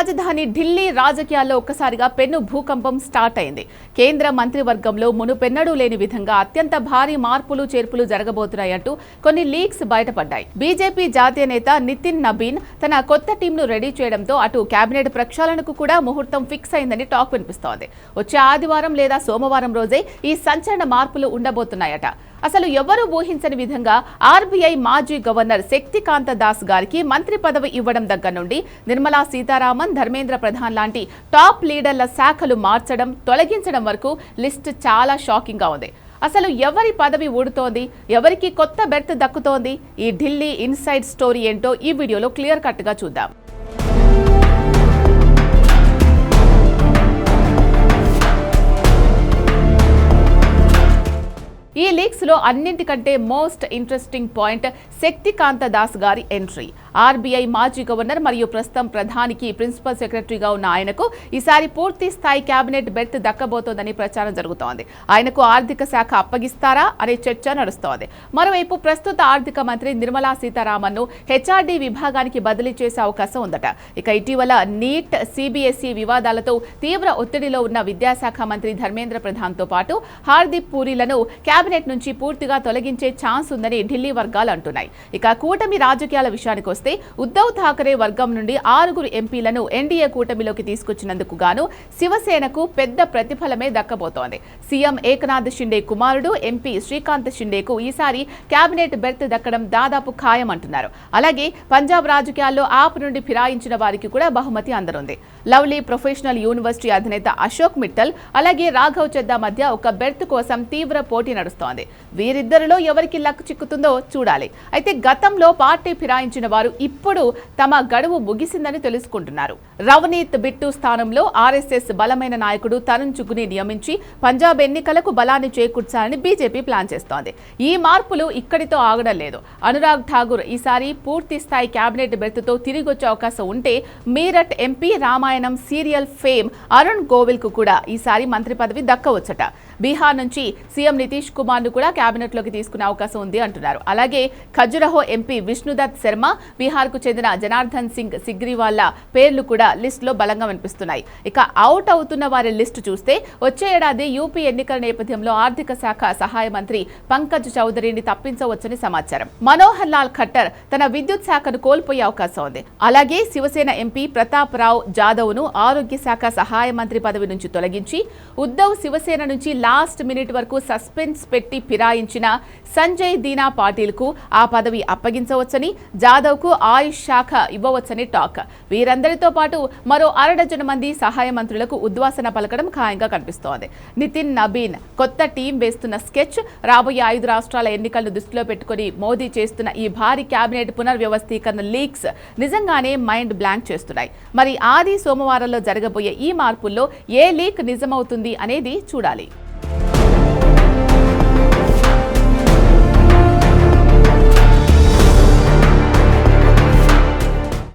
రాజధాని ఢిల్లీ రాజకీయాల్లో ఒక్కసారిగా పెను భూకంపం స్టార్ట్ అయింది. కేంద్ర మంత్రివర్గంలో మునుపెన్నడూ లేని విధంగా అత్యంత భారీ మార్పులు చేర్పులు జరగబోతున్నాయంటూ కొన్ని లీక్స్ బయటపడ్డాయి. బీజేపీ జాతీయ నేత నితిన్ నబీన్ తన కొత్త టీంను రెడీ చేయడంతో అటు కేబినెట్ ప్రక్షాళనకు కూడా ముహూర్తం ఫిక్స్ అయిందని టాక్ వినిపిస్తోంది. వచ్చే ఆదివారం లేదా సోమవారం రోజే ఈ సంచలన మార్పులు ఉండబోతున్నాయట. అసలు ఎవరూ ఊహించని విధంగా ఆర్బీఐ మాజీ గవర్నర్ శక్తికాంత దాస్ గారికి మంత్రి పదవి ఇవ్వడం దగ్గర నుండి నిర్మలా సీతారామన్, ధర్మేంద్ర ప్రధాన్ లాంటి టాప్ లీడర్ల శాఖలు మార్చడం, తొలగించడం వరకు లిస్ట్ చాలా షాకింగ్ గా ఉంది. అసలు ఎవరి పదవి ఊడుతోంది, ఎవరికి కొత్త బెర్త్ దక్కుతోంది, ఈ ఢిల్లీ ఇన్సైడ్ స్టోరీ ఏంటో ఈ వీడియోలో క్లియర్ కట్ గా చూద్దాం. ఈ లీక్స్ లో అన్నింటికంటే most interesting point Shaktikanta Das గారి ఎంట్రీ. ఆర్బీఐ మాజీ గవర్నర్ మరియు ప్రస్తుతం ప్రధానికి ప్రిన్సిపల్ సెక్రటరీగా ఉన్న ఆయనకు ఈసారి పూర్తి స్థాయి కేబినెట్ బెర్త్ దక్కబోతోందని ప్రచారం జరుగుతోంది. ఆయనకు ఆర్థిక శాఖ అప్పగిస్తారా అనే చర్చ నడుస్తోంది. మరోవైపు ప్రస్తుత ఆర్థిక మంత్రి నిర్మలా సీతారామన్ ను హెచ్ఆర్డీ విభాగానికి బదిలీ చేసే అవకాశం ఉందట. ఇక ఇటీవల నీట్, సిబిఎస్ఈ వివాదాలతో తీవ్ర ఒత్తిడిలో ఉన్న విద్యాశాఖ మంత్రి ధర్మేంద్ర ప్రధాన్ తో పాటు హార్దీప్ పూరీలను కేబినెట్ నుంచి పూర్తిగా తొలగించే ఛాన్స్ ఉందని ఢిల్లీ వర్గాలు అంటున్నాయి. ఇక కూటమి రాజకీయాల విషయానికి వస్తే ఉద్ధవ్ ఠాకరే వర్గం నుండి 6 ఎంపీలను ఎన్డీఏ కూటమిలోకి తీసుకొచ్చినందుకు గాను శివసేనకు పెద్ద ప్రతిఫలమే దక్కబోతోంది. సీఎం ఏకనాథ్ షిండే కుమారుడు ఎంపీ శ్రీకాంత్ షిండేకు ఈసారి కేబినెట్ బెర్త్ దక్కడం దాదాపు ఖాయమంటున్నారు. అలాగే పంజాబ్ రాజకీయాల్లో ఆప్ నుండి ఫిరాయించిన వారికి కూడా బహుమతి అందనుంది. లవ్లీ ప్రొఫెషనల్ యూనివర్సిటీ అధినేత అశోక్ మిట్టల్ అలాగే రాఘవ్ చెద్దా మధ్య ఒక బెర్త్ కోసం తీవ్ర పోటీ నడుస్తోంది. వీరిద్దరిలో ఎవరికి లక్ చిక్కుతుందో చూడాలి. అయితే గతంలో పార్టీ ఫిరాయించిన వారు ఇప్పుడు తమ గడువు ముగిసిందని తెలుసుకుంటున్నారు. రవనీత్ బిట్టు స్థానంలో ఆర్ఎస్ఎస్ బలమైన నాయకుడు తరుణ్ చుగ్ని నియమించి పంజాబ్ ఎన్నికలకు బలాన్ని చేకూర్చాలని బీజేపీ ప్లాన్ చేస్తోంది. ఈ మార్పులు ఇక్కడితో ఆగడం లేదు. అనురాగ్ ఠాగూర్ ఈసారి పూర్తి స్థాయి కేబినెట్ బెర్త్తో తిరిగొచ్చే అవకాశం ఉంటే Meerut MP, Ramayanam serial fame Arun Govil కు కూడా ఈసారి మంత్రి పదవి దక్కవచ్చట. బీహార్ నుంచి సీఎం నితీష్ కుమార్ ను కూడా కేబినెట్ లోకి తీసుకునే అవకాశం ఉంది అంటున్నారు. అలాగే ఖజురహో ఎంపీ విష్ణుదత్ శర్మ, బీహార్ కు చెందిన జనార్దన్ సింగ్ సిగ్రీవాళ్ల పేర్లు కూడా లిస్ట్ లో బలంగా వినిపిస్తున్నాయి. ఇక అవుట్ అవుతున్న వారి లిస్టు చూస్తే వచ్చే ఏడాది యూపీ ఎన్నికల నేపథ్యంలో ఆర్థిక శాఖ సహాయ మంత్రి పంకజ్ చౌదరిని తప్పించవచ్చని సమాచారం. మనోహర్ లాల్ ఖట్టర్ తన విద్యుత్ శాఖను కోల్పోయే అవకాశం ఉంది. అలాగే శివసేన ఎంపీ ప్రతాప్ రావ్ జాదవ్ ను ఆరోగ్య శాఖ సహాయ మంత్రి పదవి నుంచి తొలగించి ఉద్ధవ్ శివసేన నుంచి లాస్ట్ మినిట్ వరకు సస్పెన్స్ పెట్టి ఫిరాయించిన సంజయ్ దీనా పాటిల్ కు ఆ పదవి అప్పగించవచ్చని, జాదవ్ కు ఆయుష్ శాఖ ఇవ్వవచ్చని టాక్. వీరందరితో పాటు మరో 6 మంది సహాయ మంత్రులకు ఉద్వాసన పలకడం ఖాయంగా కనిపిస్తోంది. నితిన్ నబీన్ కొత్త టీం వేస్తున్న స్కెచ్, రాబోయే 5 రాష్ట్రాల ఎన్నికలను దృష్టిలో పెట్టుకుని మోదీ చేస్తున్న ఈ భారీ కేబినెట్ పునర్వ్యవస్థీకరణ లీక్స్ నిజంగానే మైండ్ బ్లాంక్ చేస్తున్నాయి. మరి ఆది సోమవారంలో జరగబోయే ఈ మార్పుల్లో ఏ లీక్ నిజమవుతుంది అనేది చూడాలి.